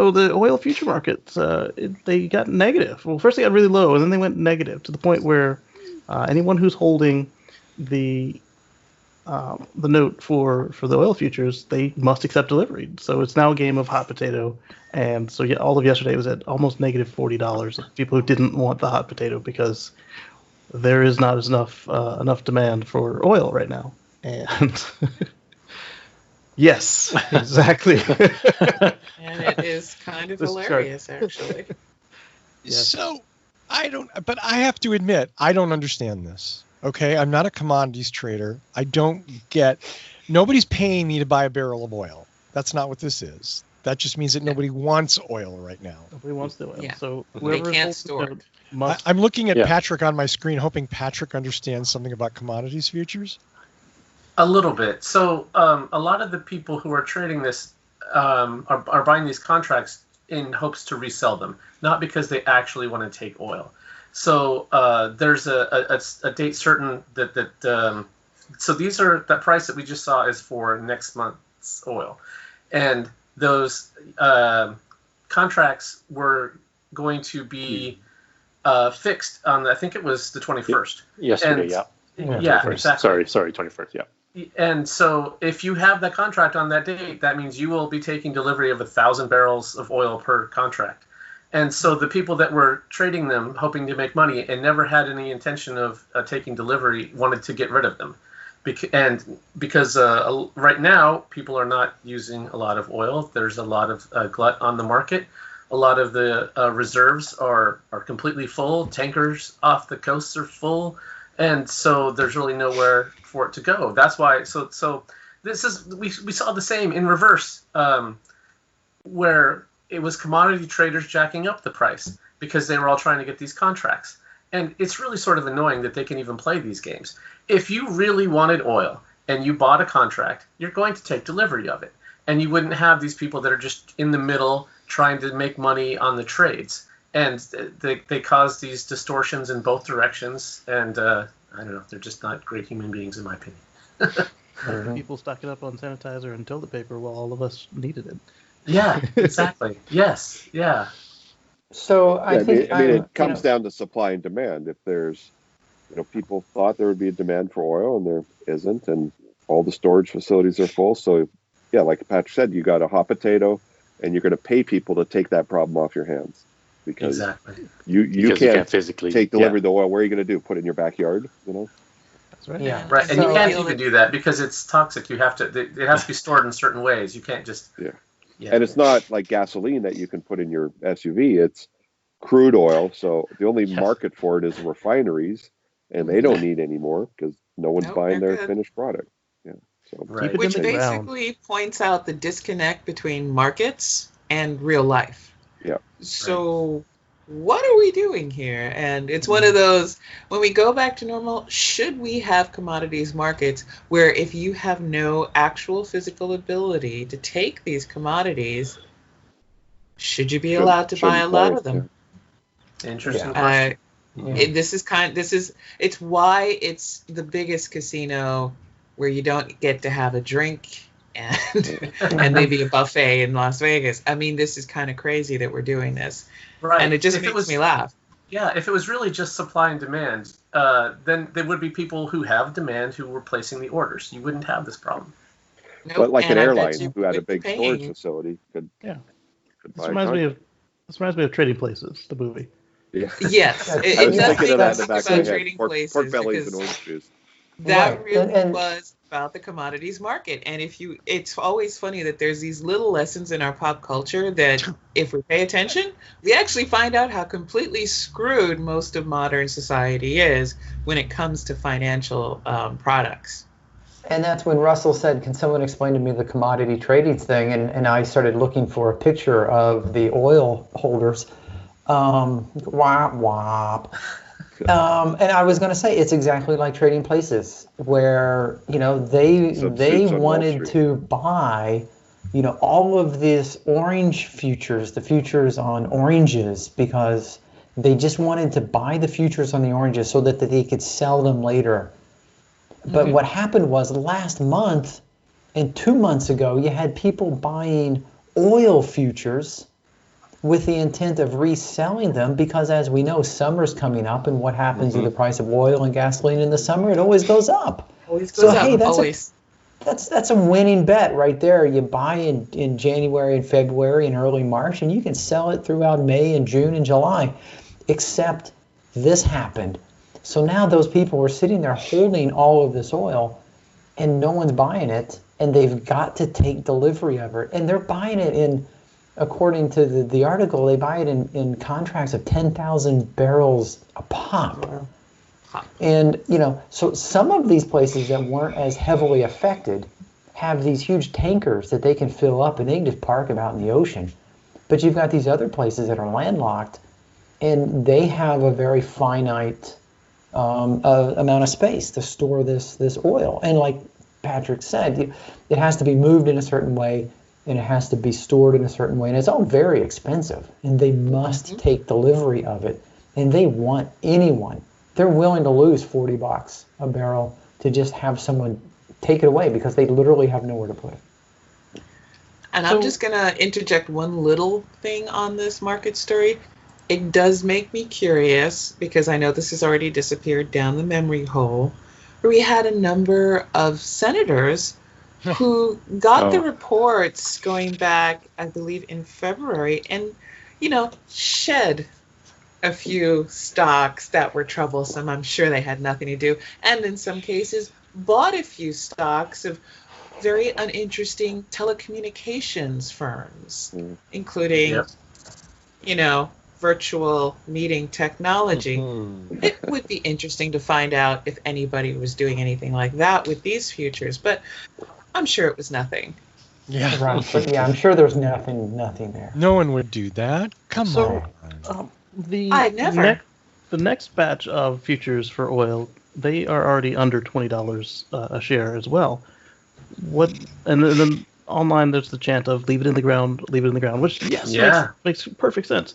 So the oil future markets, they got negative. Well, first they got really low, and then they went negative to the point where anyone who's holding the note for the oil futures, they must accept delivery. So it's now a game of hot potato. And so yeah, all of yesterday was at almost negative $40 of people who didn't want the hot potato because there is not enough demand for oil right now. And yes, exactly. And it is kind of hilarious, actually. Yes. So but I have to admit, I don't understand this. Okay, I'm not a commodities trader. I don't get, nobody's paying me to buy a barrel of oil. That's not what this is. That just means that nobody wants oil right now. Nobody wants the oil. Yeah. So They can't store it. I'm looking at Patrick on my screen, hoping Patrick understands something about commodities futures. A little bit. So a lot of the people who are trading this are buying these contracts in hopes to resell them, not because they actually want to take oil. So there's a date certain that so these are, that price that we just saw is for next month's oil, and those contracts were going to be fixed on, I think it was the 21st. Yesterday, Yeah, exactly. Sorry, 21st, yeah. And so if you have that contract on that date, that means you will be taking delivery of 1,000 barrels of oil per contract. And so the people that were trading them, hoping to make money and never had any intention of taking delivery, wanted to get rid of them. Because right now, people are not using a lot of oil. There's a lot of glut on the market. A lot of the reserves are completely full. Tankers off the coasts are full. And so there's really nowhere for it to go. That's why. So this is, we saw the same in reverse, where it was commodity traders jacking up the price because they were all trying to get these contracts. And it's really sort of annoying that they can even play these games. If you really wanted oil and you bought a contract, you're going to take delivery of it. And you wouldn't have these people that are just in the middle trying to make money on the trades. And they cause these distortions in both directions. And I don't know, they're just not great human beings, in my opinion. People stocking up on sanitizer and toilet paper while all of us needed it. Yeah, exactly. Yes, yeah. So I think it comes down to supply and demand. If there's, people thought there would be a demand for oil and there isn't, and all the storage facilities are full. So, yeah, like Patrick said, you got a hot potato, and you're going to pay people to take that problem off your hands because you can't physically take delivery of the oil. What are you going to do? Put it in your backyard? That's right. Yeah, right. And you can't even do that because it's toxic. You have to. It has to be stored in certain ways. You can't just. Yeah, and it's not like gasoline that you can put in your SUV. It's crude oil. So the only market for it is refineries, and they don't need any more because no one's buying their finished product. Yeah, so which basically points out the disconnect between markets and real life. Yeah. So what are we doing here? And it's one of those, when we go back to normal, should we have commodities markets where if you have no actual physical ability to take these commodities, should you be allowed to buy a lot of them? Interesting. It's why it's the biggest casino where you don't get to have a drink and maybe a buffet in Las Vegas. I mean, this is kind of crazy that we're doing this. Right. And it just makes me laugh. Yeah, if it was really just supply and demand, then there would be people who have demand who were placing the orders. You wouldn't have this problem. Nope. But like an airline who had a big storage facility could buy this reminds me of Trading Places, the movie. Yeah. Yes, it does make us think about Trading Places. Pork bellies and orange juice. That really was about the commodities market. And it's always funny that there's these little lessons in our pop culture that if we pay attention, we actually find out how completely screwed most of modern society is when it comes to financial products. And that's when Russell said, can someone explain to me the commodity trading thing? And I started looking for a picture of the oil holders. Wop, wop. And I was going to say it's exactly like Trading Places, where they wanted to buy, all of this orange futures, the futures on oranges, because they just wanted to buy the futures on the oranges so that they could sell them later. But what happened was last month and 2 months ago, you had people buying oil futures with the intent of reselling them, because as we know, summer's coming up, and what happens with the price of oil and gasoline in the summer? It always goes up. Always goes up. Hey, Always. That's a winning bet right there. You buy in January and February and early March, and you can sell it throughout May and June and July. Except this happened. So now those people were sitting there holding all of this oil, and no one's buying it, and they've got to take delivery of it. And they're buying it in, according to the article, they buy it in contracts of 10,000 barrels a pop. And, so some of these places that weren't as heavily affected have these huge tankers that they can fill up, and they can just park them out in the ocean. But you've got these other places that are landlocked, and they have a very finite amount of space to store this oil. And like Patrick said, it has to be moved in a certain way, and it has to be stored in a certain way, and it's all very expensive, and they must take delivery of it, and they want anyone. They're willing to lose $40 a barrel to just have someone take it away, because they literally have nowhere to put it. And I'm just going to interject one little thing on this market story. It does make me curious, because I know this has already disappeared down the memory hole, where we had a number of senators who got the reports going back, I believe, in February, and, shed a few stocks that were troublesome. I'm sure they had nothing to do. And in some cases, bought a few stocks of very uninteresting telecommunications firms, including, virtual meeting technology. It would be interesting to find out if anybody was doing anything like that with these futures, but I'm sure it was nothing. Yeah. Right. But I'm sure there's nothing there. No one would do that. Come on. The next batch of futures for oil, they are already under $20 a share as well. And then online there's the chant of leave it in the ground, which makes perfect sense.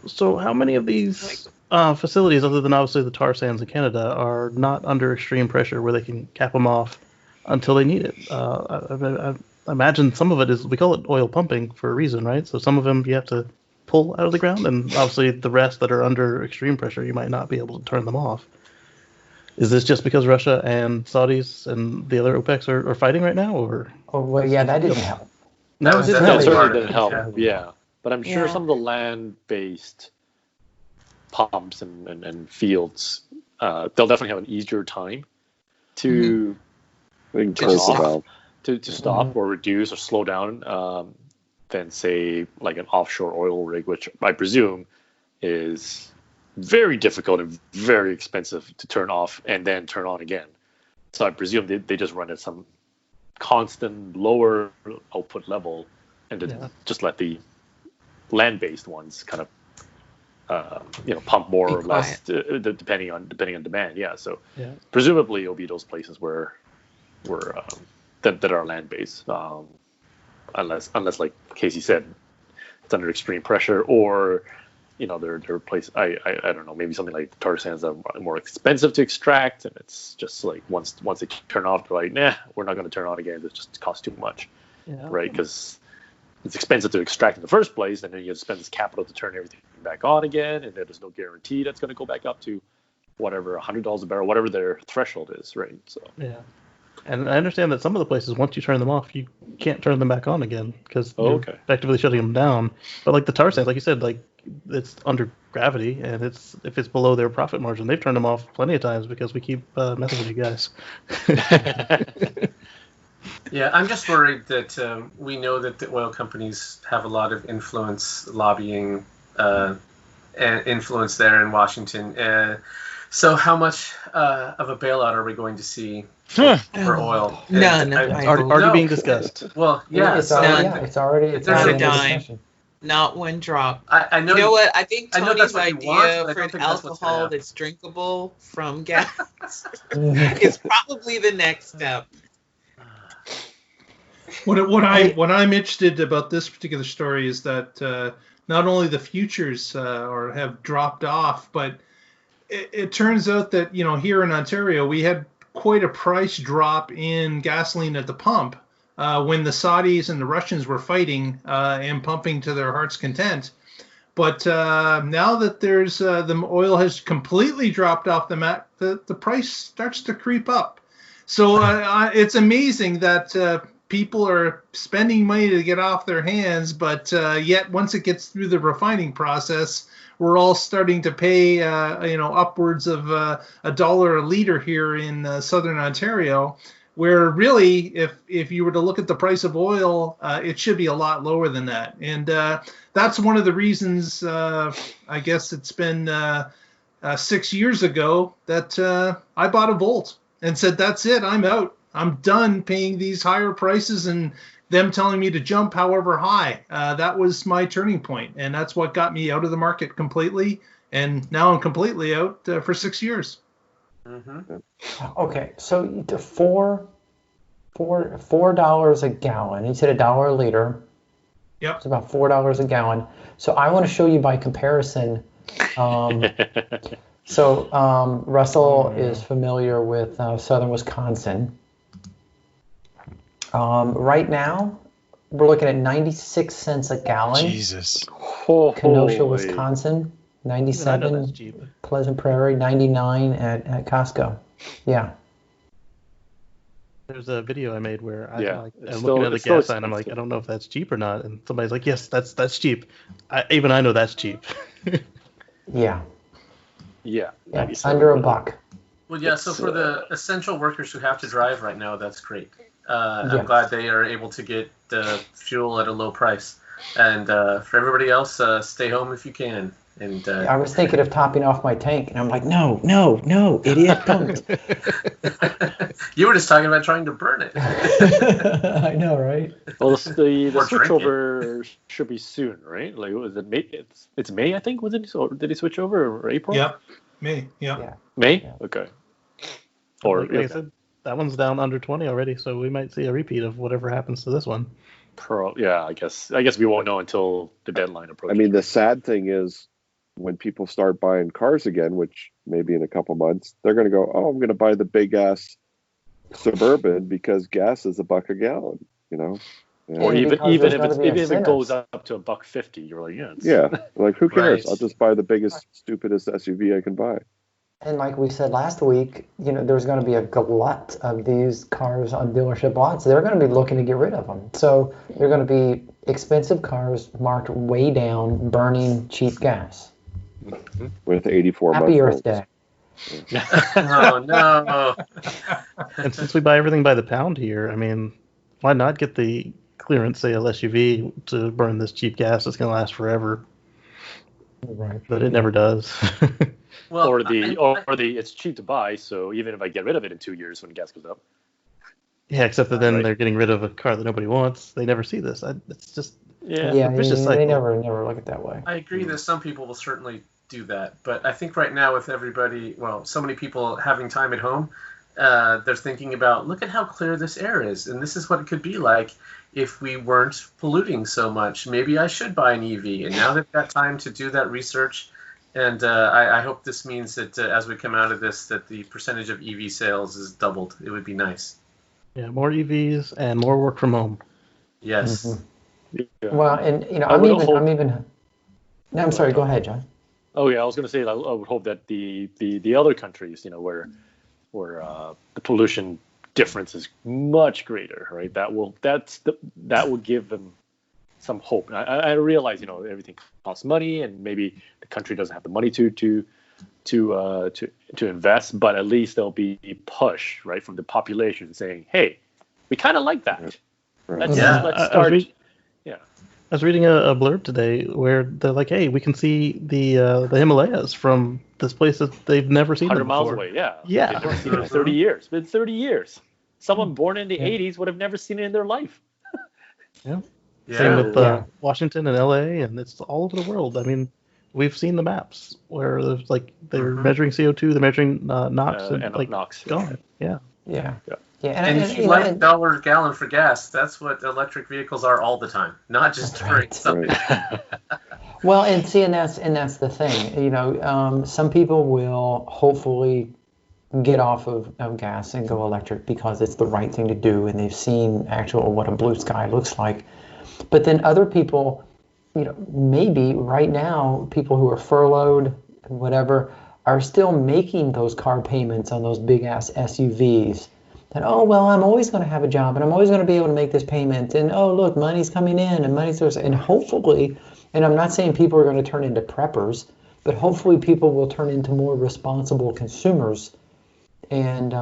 So how many of these facilities, other than obviously the tar sands in Canada, are not under extreme pressure where they can cap them off until they need it? I imagine some of it is, we call it oil pumping for a reason, right? So some of them you have to pull out of the ground, and obviously the rest that are under extreme pressure, you might not be able to turn them off. Is this just because Russia and Saudis and the other OPECs are fighting right now, or? Oh, well, yeah, that didn't help. That certainly didn't help. Yeah. But I'm sure some of the land-based pumps and fields, they'll definitely have an easier time to stop or reduce or slow down than, say, like an offshore oil rig, which I presume is very difficult and very expensive to turn off and then turn on again. So I presume they just run at some constant lower output level and just let the land-based ones kind of pump more or less depending on demand. Presumably it'll be those places where that are land-based, unless like Casey said, it's under extreme pressure, or they're places, I don't know, maybe something like the tar sands are more expensive to extract, and it's just like once they turn off, they're like, nah, we're not going to turn on again. It just costs too much, right? Because it's expensive to extract in the first place, and then you have to spend this capital to turn everything back on again, and there's no guarantee that's going to go back up to whatever, $100 a barrel, whatever their threshold is, right? So and I understand that some of the places, once you turn them off, you can't turn them back on again because you're effectively shutting them down. But like the tar sands, like you said, like it's under gravity, and if it's below their profit margin, they've turned them off plenty of times because we keep messing with you guys. Yeah, I'm just worried that we know that the oil companies have a lot of influence, lobbying, and influence there in Washington. So how much of a bailout are we going to see for oil? None. It's already being discussed. Well, it's already There's a dime. Not one drop. I know. You know what? I think Tony's idea for an alcohol that's drinkable from gas is probably the next step. What I'm interested about this particular story is that not only the futures have dropped off, but it turns out that here in Ontario we had quite a price drop in gasoline at the pump when the Saudis and the Russians were fighting and pumping to their heart's content. But now that there's the oil has completely dropped off the map, the price starts to creep up. So it's amazing that people are spending money to get off their hands, but yet once it gets through the refining process, we're all starting to pay upwards of $1 a liter here in southern Ontario, where really if you were to look at the price of oil, it should be a lot lower than that. And that's one of the reasons, I guess it's been 6 years ago that I bought a Volt and said, that's it, I'm out. I'm done paying these higher prices and them telling me to jump however high. That was my turning point, and that's what got me out of the market completely. And now I'm completely out for 6 years. Mm-hmm. Okay, so the $4 a gallon. You said $1 a liter. Yep. It's about $4 a gallon. So I want to show you by comparison. Russell is familiar with southern Wisconsin. Right now, we're looking at 96 cents a gallon. Jesus. Kenosha, Wisconsin, 97. Pleasant Prairie, 99 at Costco. Yeah. There's a video I made where I'm still, looking at the gas sign. I'm like, I don't know if that's cheap or not. And somebody's like, yes, that's cheap. Even I know that's cheap. Yeah. Yeah. Under $1. Well, yeah. So for the essential workers who have to drive right now, that's great. I'm glad they are able to get fuel at a low price. And for everybody else, stay home if you can. And I was thinking of topping off my tank, and I'm like, no, idiot, don't. You were just talking about trying to burn it. I know, right? Well, the switchover should be soon, right? Like, was it May? It's May, I think. Was it? Or did he switch over or April? Yep, May. Yeah. May. Yeah. Okay. Or like I said, that one's down under 20 already, so we might see a repeat of whatever happens to this one. I guess we won't know until the deadline approaches. I mean, the sad thing is, when people start buying cars again, which maybe in a couple months, they're going to go, oh, I'm going to buy the big ass Suburban because gas is $1 a gallon, you know? Yeah. Or even if it goes up to $1.50, you're like, like who cares? Right. I'll just buy the biggest, stupidest SUV I can buy. And like we said last week, there's going to be a glut of these cars on dealership lots. They're going to be looking to get rid of them. So they're going to be expensive cars marked way down, burning cheap gas. With 84 months. Happy Earth Day. Oh, no. And since we buy everything by the pound here, I mean, why not get the clearance sale SUV to burn this cheap gas that's going to last forever? Right. But it never does. Well, or it's cheap to buy, so even if I get rid of it in 2 years when gas goes up. Yeah, except that then they're getting rid of a car that nobody wants. They never see this. It's just a vicious cycle. They never look at it that way. I agree that some people will certainly do that, but I think right now with everybody, so many people having time at home, they're thinking about, look at how clear this air is, and this is what it could be like if we weren't polluting so much. Maybe I should buy an EV, and now they've got time to do that research. And I hope this means that as we come out of this, that the percentage of EV sales is doubled. It would be nice. Yeah, more EVs and more work from home. Yes. Mm-hmm. Yeah. Well, and I'm sorry. Go ahead, John. Oh yeah, I was going to say I would hope that the other countries, where the pollution difference is much greater, right? That will give them some hope. And I realize, everything costs money, and maybe the country doesn't have the money to invest, but at least there'll be a push, right, from the population saying, "Hey, we kind of like that. Right. Let's start." I was reading a blurb today where they're like, "Hey, we can see the Himalayas from this place that they've never seen 100 them miles before." away. Yeah. Yeah. They've never seen it in 30 years. It's been 30 years. Someone born in the 80s would have never seen it in their life. Yeah. Yeah. Same with Washington and LA, and it's all over the world. I mean, we've seen the maps where there's they're measuring CO2, they're measuring NOx, and NOx. Gone. Yeah. Yeah. And if you like $1 a gallon for gas, that's what electric vehicles are all the time, not just during something. Well, and that's the thing. Some people will hopefully get off of gas and go electric because it's the right thing to do, and they've seen actual what a blue sky looks like. But then other people, maybe right now, people who are furloughed and whatever are still making those car payments on those big ass SUVs. That, oh, well, I'm always going to have a job and I'm always going to be able to make this payment. And oh, look, money's coming in and and hopefully, and I'm not saying people are going to turn into preppers, but hopefully people will turn into more responsible consumers and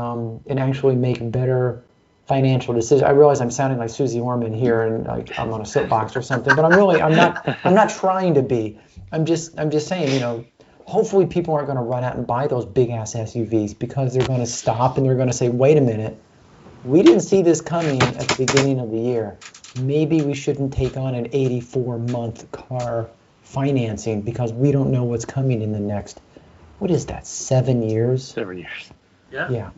actually make better financial decisions. I realize I'm sounding like Susie Orman here and like I'm on a soapbox or something, but I'm not trying to be. I'm just saying, hopefully people aren't going to run out and buy those big ass SUVs because they're going to stop and they're going to say, wait a minute, we didn't see this coming at the beginning of the year. Maybe we shouldn't take on an 84-month car financing because we don't know what's coming in the next, what is that, 7 years? 7 years. Yeah.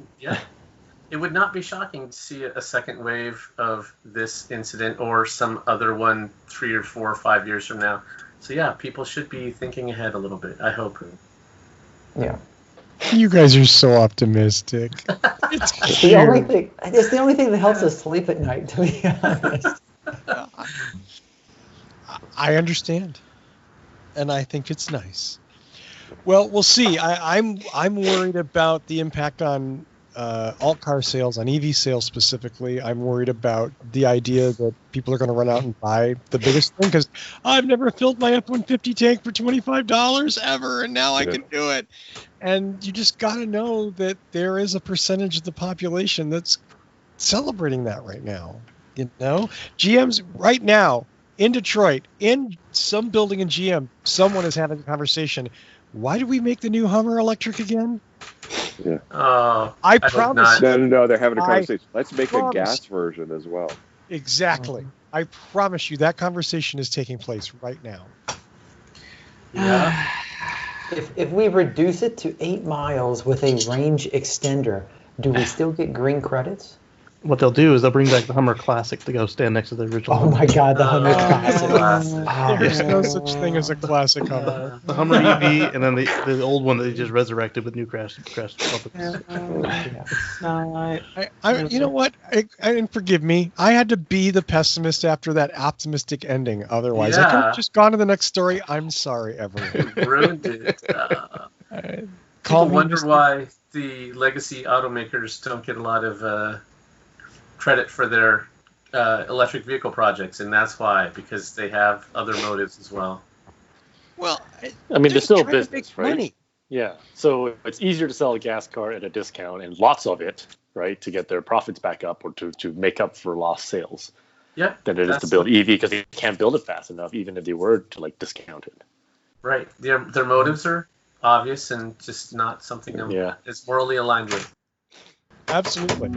It would not be shocking to see a second wave of this incident or some other one 3 or 4 or 5 years from now. So yeah, people should be thinking ahead a little bit, I hope. Yeah. You guys are so optimistic. It's the only thing. It's the only thing that helps us sleep at night, to be honest. I understand, and I think it's nice. Well, we'll see. I'm worried about the impact on alt car sales, on EV sales specifically. I'm worried about the idea that people are going to run out and buy the biggest thing because I've never filled my F-150 tank for $25 ever, and now I can do it. And you just got to know that there is a percentage of the population that's celebrating that right now. GM's right now in Detroit, in some building in GM, someone is having a conversation. Why do we make the new Hummer electric again? Yeah. I promise. No, they're having a conversation. Let's make a gas version as well. Exactly. I promise you that conversation is taking place right now. Yeah. If we reduce it to 8 miles with a range extender, do we still get green credits? What they'll do is they'll bring back the Hummer Classic to go stand next to the original. Oh my God, the Hummer Classic. There's no such thing as a classic Hummer. The Hummer EV, and then the old one that they just resurrected with new crash puppets. You know what? And forgive me, I had to be the pessimist after that optimistic ending. Otherwise, I could have just gone to the next story. I'm sorry, everyone. You ruined it. People wonder why the legacy automakers don't get a lot of credit for their electric vehicle projects, and that's why, because they have other motives as well. Well, I mean, they're still business, right? Money. Yeah, so it's easier to sell a gas car at a discount and lots of it, right, to get their profits back up or to make up for lost sales. Yeah, than it is to build EV because they can't build it fast enough, even if they were to discount it. Right, their motives are obvious and just not something it's morally aligned with. Absolutely.